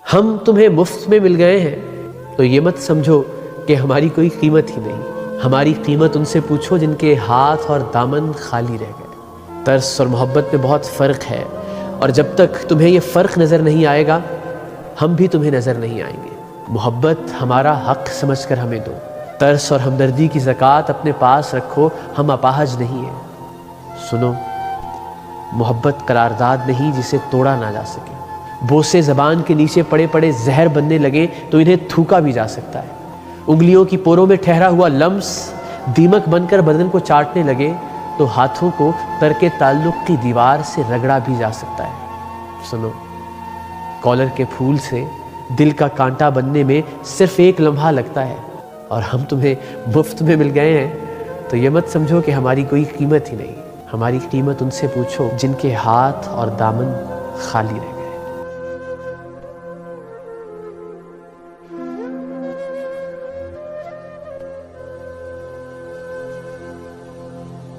ہم تمہیں مفت میں مل گئے ہیں تو یہ مت سمجھو کہ ہماری کوئی قیمت ہی نہیں. ہماری قیمت ان سے پوچھو جن کے ہاتھ اور دامن خالی رہ گئے. ترس اور محبت میں بہت فرق ہے، اور جب تک تمہیں یہ فرق نظر نہیں آئے گا ہم بھی تمہیں نظر نہیں آئیں گے. محبت ہمارا حق سمجھ کر ہمیں دو. ترس اور ہمدردی کی زکوٰۃ اپنے پاس رکھو، ہم اپاہج نہیں ہیں. سنو، محبت قرارداد نہیں جسے توڑا نہ جا سکے. بوسے زبان کے نیچے پڑے پڑے زہر بننے لگے تو انہیں تھوکا بھی جا سکتا ہے. انگلیوں کی پوروں میں ٹھہرا ہوا لمس دیمک بن کر بدن کو چاٹنے لگے تو ہاتھوں کو ترک تعلق کی دیوار سے رگڑا بھی جا سکتا ہے. سنو، کالر کے پھول سے دل کا کانٹا بننے میں صرف ایک لمحہ لگتا ہے، اور ہم تمہیں مفت میں مل گئے ہیں تو یہ مت سمجھو کہ ہماری کوئی قیمت ہی نہیں. ہماری قیمت ان سے پوچھو جن کے ہاتھ اور دامن خالی رہے.